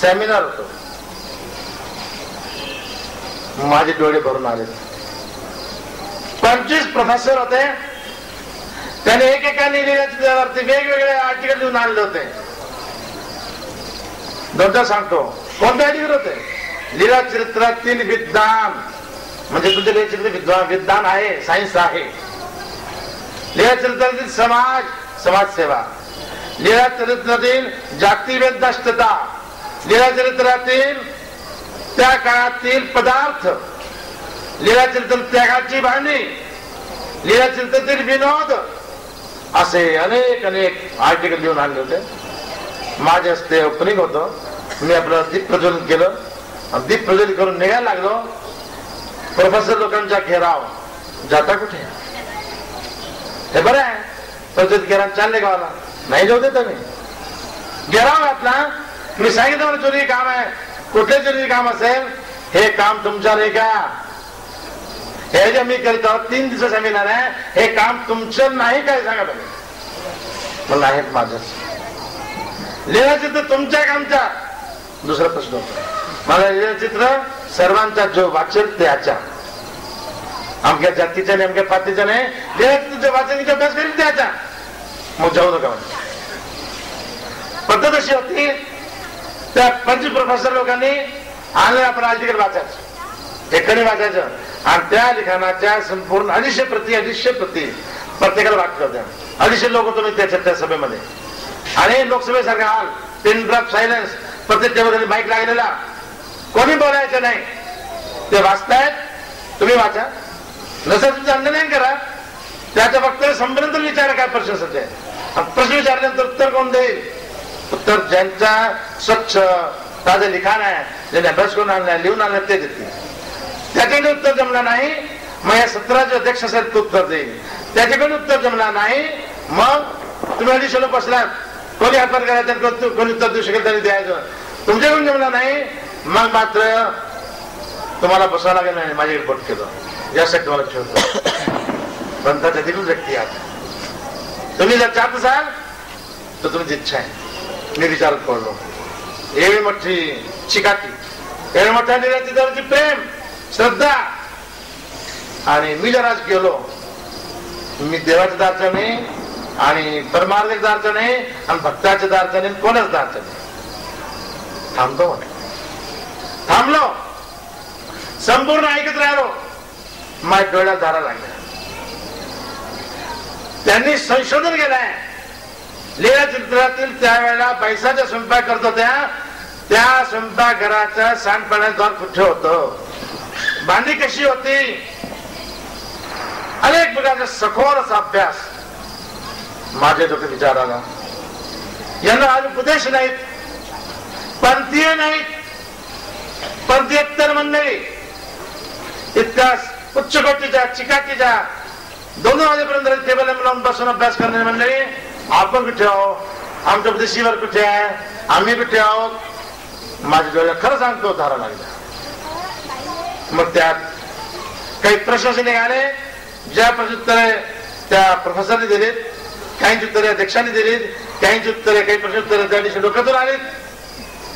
Seminar होतो. माझे डोळे भरून आले. 25 प्रोफेसर होते. त्याने एकेकाने लीला चित्रावरती वेगवेगळे आर्टिकल लिहून आणले होते. दोनदा सांगतो कोणते आर्टिकल होते. लीला चरित्रातील विद्वान म्हणजे तुझे लीला चरित्र विद्वान आहे, सायन्स आहे. लीला चरित्रातील समाजसेवा, लीला चरित्रातील जागतिक वेदनाष्टता, लीला चरित्रातील त्या काळातील पदार्थ, लीला चरित्रातील त्यागाची भांडी, लीला चरित्रातील विनोद, असे अनेक अनेक आर्टिकल लिहून आणले होते. माझे हस्ते ओपनिंग होतं. मी आपलं दीप प्रज्वलन केलं. दीप प्रज्वलित करून निघायला लागलो. प्रोफेसर लोकांचा घेराव, जाता कुठे? हे बरं आहे, प्रज्वलित घेरा चालले गावाला नाही जाऊ देत. मी घेराव घातला. मी सांगितलं मला चोरी काम आहे. कुठले चोरी काम असेल हे काम तुमच्या नाही का? हे जे मी करतो 3 दिवस सेमिनार आहे, हे काम तुमचं नाही काय सांगा तुम्ही. मला आहेत माझं लीलाचित्र तुमच्या कामचा. दुसरा प्रश्न होता मला लीलाचित्र सर्वांचा जो वाचेल त्याच्या, अमक्या जातीच्या नाही, अमक्या पातीच्या नाही, लीलाचित्र वाचन अभ्यास करेल त्याच्या. मग जाऊ नका. पद्धत अशी होती त्या 25 प्रोफेसर लोकांनी आणलं आपण आर्टिकल वाचायचं, एकाने वाचायचं आणि त्या लिखाणाच्या संपूर्ण 250 प्रति प्रत्येकाला वाटलं होत्या. 250 लोक तुम्ही त्या सभेमध्ये. आणि लोकसभेसारखा हाल, पिन ड्रॉप सायलेन्स, प्रत्येक टेबल माईक लागलेला, कोणी बोलायचं नाही. ते वाचतायत, तुम्ही वाचा. नसेल तुमचं अंडरलाईन करा. त्याच्या फक्त संपर्यंत विचारा काय प्रश्न सध्या. प्रश्न विचारल्यानंतर उत्तर कोण देईल? उत्तर ज्यांचा स्वच्छ ताजं लिखाण आहे, ज्यांनी अभ्यास करून आणलाय, लिहून आणलं ते देतील. त्याच्याकडे उत्तर जमलं नाही मग या सत्राचे अध्यक्ष असेल तो उत्तर देईल. त्याच्याकडे उत्तर जमला नाही मग तुम्ही 250 लोक बसलात, कोणी हातभार करायचं, कोणी उत्तर देऊ शकेल त्यांनी द्यायचं. तुमच्याकडून जमला नाही मग मात्र तुम्हाला बसावं लागेल. नाही माझ्याकडे बोट केलं यासाठी तुम्हाला ठेवतो. पंथाच्या दिलून व्यक्ती आहात तुम्ही. जर चाहत असाल तर तुमची इच्छा आहे. मी विचारत पडलो एवढी मोठी चिकाटी, एवढी मोठ्या लीलाचित्रावरची प्रेम, श्रद्धा. आणि मी जर आज गेलो, मी देवाच्या दारचा नाही आणि परमार्थाच्या दारचा नाही आणि भक्ताच्या दारचा नाही, कोणाच दारचा नाही. थांबतो म्हटलं. थांबलो, संपूर्ण ऐकत राहिलो. माझ्या डोळ्यात धारा लागल्या. त्यांनी संशोधन केलंय. लीला चित्रातील त्यावेळेला पैशाचा स्वयंपाक करत होत्या, त्या स्वयंपाकघराच्या सांडपाण्याचं द्वार कुठे होतं, भांडी कशी होती, अनेक प्रकारचा सखोल असा अभ्यास माझ्या डोक्यात विचार आला. यांना आज उपदेश नाहीत, पंथीय नाहीत, पंथीयेतर मंडळी इतक्या उच्च कोटीच्या चिकाटीच्या 2 वाजेपर्यंत टेबल लावून बसून अभ्यास करणारी मंडळी आपण कुठे आहोत, आमच्या उपदेशीवर कुठे आहे, आम्ही कुठे आहोत. माझ्या डोळ्यात खरं सांगतो धारा लागला. मग त्यात काही प्रश्न निघाले. ज्या प्रश्नोत्तरे त्या प्रोफेसरने दिलीत, काहींची उत्तरे अध्यक्षांनी दिलीत, काहींची उत्तरे काही प्रश्नोत्तरे त्या दिवशी डोक्यातून आलीत.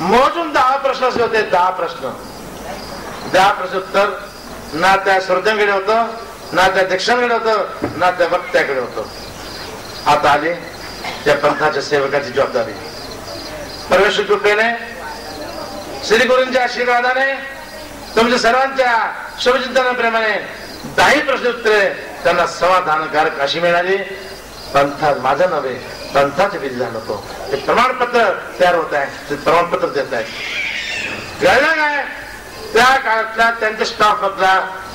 मोजून 10 प्रश्न असे होते. 10 प्रश्न, 10 प्रश्नोत्तर ना त्या श्रोत्यांकडे होतं, ना त्या अध्यक्षांकडे होतं, ना त्या वक्त्याकडे होतं. आता आली त्या पंथाच्या सेवकाची जबाबदारी. परमेश्वर कृपेने, श्री गुरूंच्या आशीर्वादाने, तुमच्या सर्वांच्या शुभचिंतनाप्रमाणे 10 प्रश्नोत्तरे त्यांना समाधानकारक अशी मिळाली. पंथा माझं नव्हे, पंथाचे विधी झालं होतं. ते प्रमाणपत्र तयार होत आहे, ते प्रमाणपत्र देत आहे. कळलं काय? त्या काळातला त्यांच्या स्टाफ मधला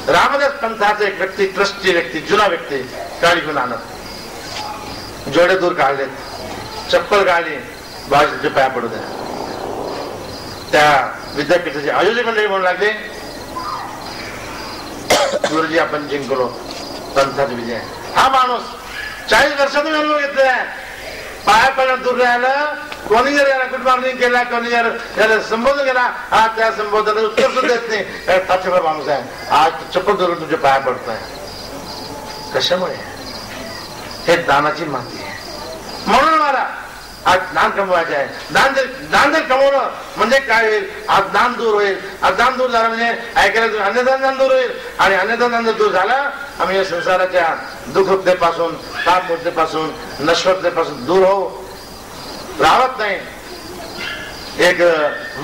रामदास पंथाचा एक व्यक्ती, ट्रस्टी व्यक्ती, जुना व्यक्ती गाडी घेऊन आणत, जोडे दूर काढलेत, चप्पल काढली, बाजूच्या पाया पडू द्या. त्या विद्यापीठाचे आयोजक मंडळी म्हणू लागले, गुरुजी आपण जिंकलो, पंथाचा विजय. हा माणूस 40 वर्षातून अनुभव घेतलाय. पाया पडलं, दूर राहिलं. कोणी जर याला गुड मॉर्निंग केला, कोणी जर याला संबोधन केला, हा त्या संबोधनाचं उत्तर सुद्धा देत नाही. ताचेवर माणूस आहे, आज चप्पल धरून तुझे पाया पडतोय. कशामुळे? हे दानाची माती आहे. म्हणून मला आज ज्ञान कमवायचे आहे. ज्ञान जर कमवलं म्हणजे काय होईल, आज ज्ञान दूर होईल. आज ज्ञान दूर झालं म्हणजे ऐकायला अन्यथा ज्ञान दूर होईल. आणि अन्यथा ज्ञान जर दूर झाला आम्ही या संसाराच्या दुःखतेपासून, तापतेपासून, नश्वरतेपासून दूर होऊ राहत नाही. एक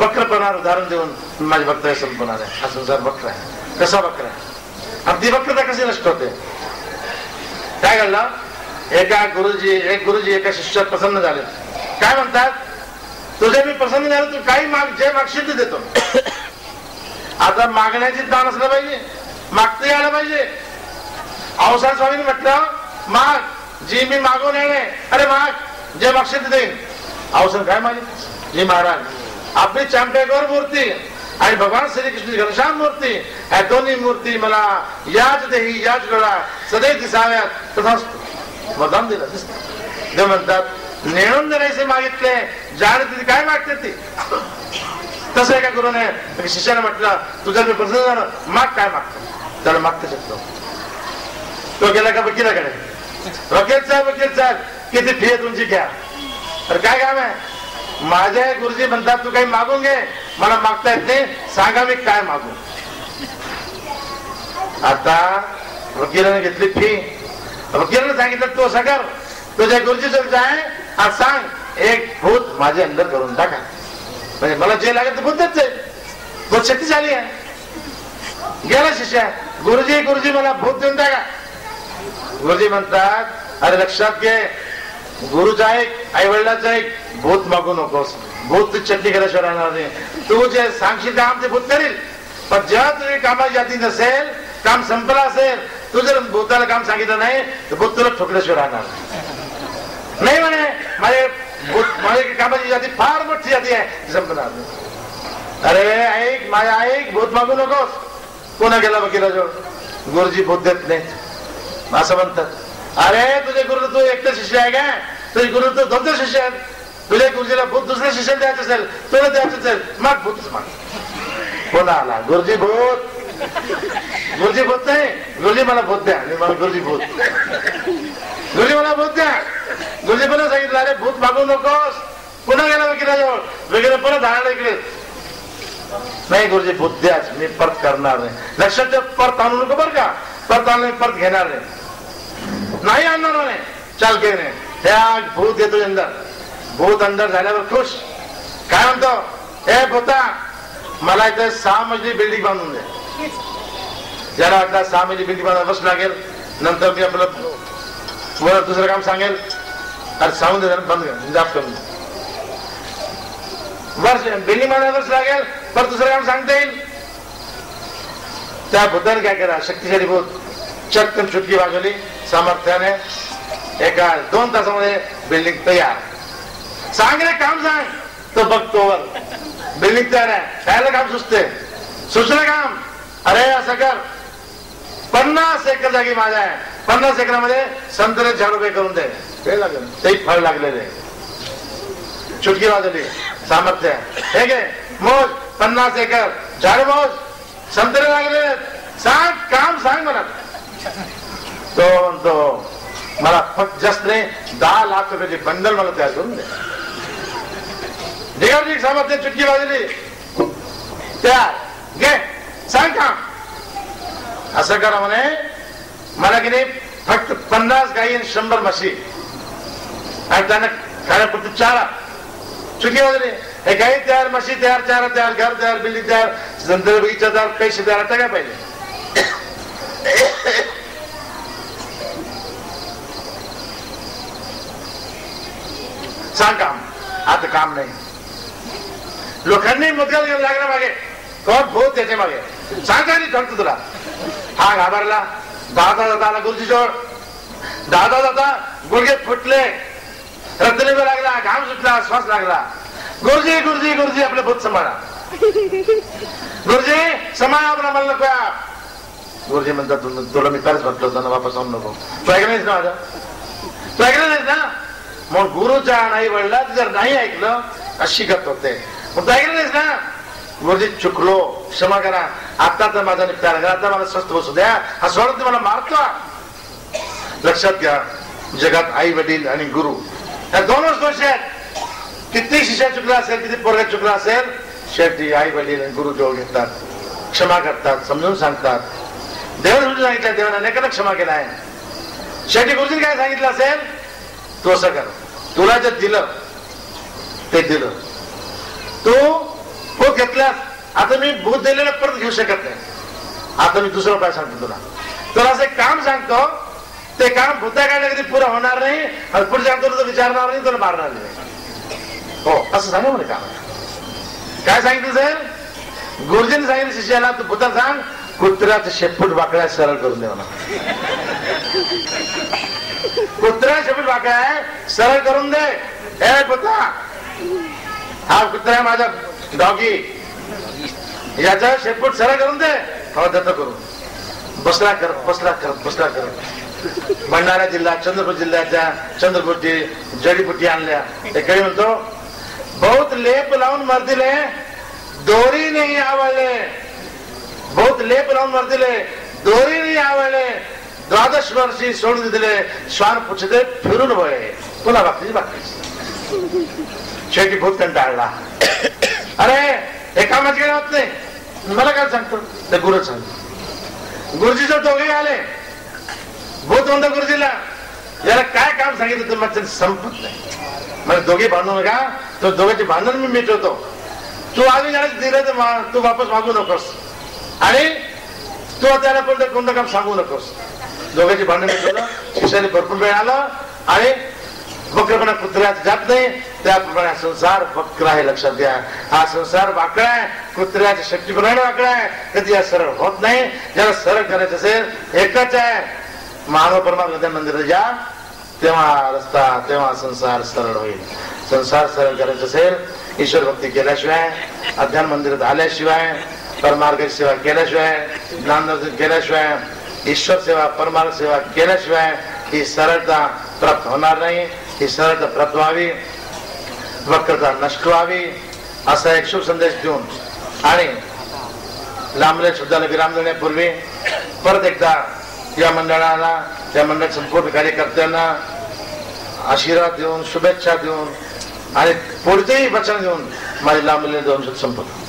वक्रपणा उदाहरण देऊन माझे भक्त संपणार आहे. हा संसार वक्र आहे. कसा वक्र आहे आणि ती वक्रता कशी नष्ट होते. काय घडलं, एक गुरुजी एका शिष्यात प्रसन्न झाले. काय म्हणतात, तुझे मी प्रसन्न झालो, तू काही माग, जे मागशील ते देतो. आता मागण्याची दान असलं पाहिजे, मागता यायला पाहिजे. अवसाद स्वामींनी म्हटलं माग, जी मी मागून येणे. अरे माग, जे मागशील ते देईन. अवसाद काय मागितलं, जी महाराज आपली चांपेकर मूर्ती आणि भगवान श्रीकृष्ण घनश्याम मूर्ती, ह्या दोन्ही मूर्ती मला याच देही याच वेळा सदैव दिसाव्यात तथा वरदान दिलं. ते म्हणतात नेणून देण्याचे मागितले, जाणे तिथे काय मागते ती. तसं एका गुरुने शिष्याने म्हटलं तुझ्या मी प्रसन्न झालं, माग काय मागतो. त्याला मागता शकतो. तो गेला का वकिलाकडे, वकील साहेब किती फी आहे तुमची, घ्या. तर काय काम आहे, माझ्या गुरुजी म्हणतात तू काही मागून घे, मला मागता येत नाही, सांगा मी काय मागू. आता वकिलाने घेतली फी. वकिलाने सांगितलं तू असं कर, तुझ्या गुरुजी जर जाय आज सांग एक भूत माझे अंदर करून टाका, म्हणजे मला जे लागेल ते भूत देत जाईल. भूत शक्तिशाली आहे. गेला शिष्य, गुरुजी मला भूत देऊन टाका. गुरुजी म्हणतात अरे लक्षात घे, गुरुचा ऐक, आई वडिलाचा ऐक, भूत मागू नकोस. भूत तू चटणी केल्याशिवाय राहणार नाही. तू जे सांगशील काम ते भूत करील, पण जेव्हा तुझी कामाची यादी नसेल, काम संपलं असेल, तू जर भूताला काम सांगितलं नाही तर भूत तुला ठोकल्याशिवाय राहणार नाही. म्हणे माझ्या कामाची यादी फार मोठी यादी आहे, संपणार नाही. अरे ऐक, माझ्या ऐक, भूत मागू नकोस. कोणा गेला वकिलाजवळ, गुरुजी भूत देत नाहीत असं म्हणतात. अरे तुझे गुरु तू एकटा शिष्य आहे का, तुझे गुरु तू 2 शिष्य आहेत. तुझ्या गुरुजीला भूत दुसऱ्या शिष्याला द्यायचं असेल, तुला द्यायचं असेल, मग भूतच माग. कोणा आला गुरुजी भूत, गुरुजी भूत नाही, गुरुजी मला भूत द्या. मला गुरुजी भूत, गुरुजी मला भूत द्या. गुरुजी पुन्हा सांगितलं अरे भूत मागू नकोस. पुन्हा गेला वकिलाजवळ, वगैरे परत धाडला इकडे, नाही गुरुजी भूत द्याच, मी परत करणार नाही. लक्षात ठेव, परत आणू नको बरं का, परत आणलं परत घेणार नाही आणणार म्हणे. चाल के नाही, त्या भूत येतो अंदर. भूत अंदर झाल्यावर खुश काय म्हणतो, हे भूता मला इथे 6 मजली बिल्डिंग बांधून दे. ज्याला वाटलं 6 मजली बिल्डिंग बांधायला वर्ष लागेल, नंतर मी आपलं वर दुसरं काम सांगेल, अरे सांगून दे बंद कर, जाप करून वर्ष बिल्डिंग बांधायला वर्ष लागेल, परत दुसरं काम सांगता येईल. त्या भूताने काय करा, शक्तिशाली भूत चक्कन चुटकी वाजवली सामर्थ्याने, एका 2 तासामध्ये बिल्डिंग तयार. सांग रे काम सांग, तो बघतो वर बिल्डिंग तयार आहे. त्याला काम सुचते, सुचलं काम, अरे असं कर 50 एकर जागी माझा आहे, 50 एकरामध्ये संत्रे झाडू करून दे. ते लागेल, ते फळ लागलेले. चुटकी वाजवली सामर्थ्य, हे घे मोज 50 एकर झाडू मोज, संत्रे लागलेले, सांग काम सांग मला. तो मला फक्त जास्त नाही 10 लाख रुपयाची बंडल मला तयार करून दे. ढिगावजी सामर्थ्य चुटकी वाजली, तयार, घे सांग काम. असं करा म्हणे, मला की नाही फक्त 50 गाई आणि 100 म्हशी आणि त्यांना खाण्यापुरती चारा. चुटकी वाजली, हे गाई तयार, म्हशी तयार, चारा तयार, घर तयार, बिल्डिंग तयार, संत्रे बगीचा तयार, पैसे तयार. आता काय पाहिजे, सांग काम. आता काम नाही. लोकांनी मुद्दा लागला मागे, कोण भूत त्याचे मागे सांगा नाही सांगतो तुला. हा घाबरला, दादा आला गुरुजीजवळ. दादा जाता गुडघे फुटले, रक्तलेवा लागला, घाम सुटला, श्वास लागला. गुरुजी गुरुजी गुरुजी आपले भूत सांभाळा, गुरुजी सांभाळा आपला मला नको. गुरुजी म्हणतात तुला मी तरच म्हटलं होतं ना, वापस आणू नको. तू ऐकलं नाहीस ना माझं, तू ऐकलं नाहीस ना. मग गुरुच्या नाही वडला जर नाही ऐकलं अशी गत होते. मग तू ऐकलं नाहीस ना. गुरुजी चुकलो, क्षमा करा, आता तर माझा निपटारा करा, आता मला स्वस्थ बसू द्या, हा सोडत मला मारतो. लक्षात घ्या, जगात आई वडील आणि गुरु या 2च दोष आहेत. किती शिष्य चुकला असेल, किती पोरगा चुकला असेल, शेवटी आई वडील गुरु जवळ घेतात, क्षमा करतात, समजून सांगतात. देवाने सांगितलं, देवाने अनेकांना क्षमा केला आहे. शेवटी गुरुजीने काय सांगितलं असेल, तू असं कर, तुला जे दिलं ते दिलं, तू भूत घेतल्यास, आता मी भूत दिलेलं परत घेऊ शकत नाही, आता मी दुसरा उपाय सांगतो तुला असं एक काम सांगतो, ते काम भूता काढलं कधी पुरं होणार नाही, आणि पुढच्या तुला विचारणार नाही, तुला मारणार नाही. हो असं सांगा मला. काम काय सांगितलं सर? गुरुजीने सांगितलं शिष्याला, तू भूता सांग कुत्र्याचं शेपूट वाकड्या सरळ करून दे. कुत्र्या शेपूट वाकड्या सरळ करून दे. ए भूता, हा कुत्रा माझा डॉगी, याचा शेपूट सरळ करून दे. हो देतो करून. बसला करत भंडारा जिल्हा, चंद्रपूर जिल्ह्याच्या चंद्रपूरची जडीबुटी आणल्या. एकडे म्हणतो, बहुत लेप लावून मरदिले, दोरी नाही आवडले. बहुत लेप लावून मरदिले, दोरी नाही आवडले. 12 वर्षी सोडून दिले, श्वान पुछते फिरून वळे. पुन्हा बाकी शेवटी भूत कंटाळला. अरे हे कामाच काय होत नाही, मला काय सांगतो? ते गुरु सांगतो. गुरुजी जर दोघे आले, भूत म्हणतो गुरुजीला, याला काय काम सांगितलं तुम्हाला संपत नाही, मला दोघे भांडू नका, तो दोघांचे भांडण मी मिटवतो. तू आधी दिलं तर तू वापस मागू नकोस, आणि तू त्याला कोणतं काम सांगू नकोस. दोघांची भांडण मिटवलं. शिष्याने भरपूर वेळ आला, आणि वक्रपणा कुत्र्यात जात नाही, त्याप्रमाणे संसार वक्र आहे. लक्षात घ्या, हा संसार वाकडा आहे, कुत्र्याच्या शक्तीप्रमाणे वाकडा आहे, कधी या सरळ होत नाही. ज्याला सरळ करायचं असेल एकच आहे, मानव परमात्मा मंदिरात जा, तेव्हा रस्ता, तेव्हा संसार सरळ होईल. संसार सरळ करायचं असेल, ईश्वर भक्ती केल्याशिवाय, अध्यान मंदिरात आल्याशिवाय, परमार्ग सेवा केल्याशिवाय, ज्ञानदर्शन केल्याशिवाय, ईश्वर सेवा परमार्ग सेवा केल्याशिवाय ही सरळता प्राप्त होणार नाही. ही सरळता प्राप्त व्हावी, वक्रता नष्ट व्हावी, असा एक शुभ संदेश देऊन आणि लांबल्या शब्दाला विराम देण्यापूर्वी परत एकदा या मंडळाला, या मंडळ संपूर्ण कार्यकर्त्यांना आशीर्वाद देऊन, शुभेच्छा देऊन आणि पुढचेही वचन देऊन माझे लांबलेले 2 शब्द संपवतो.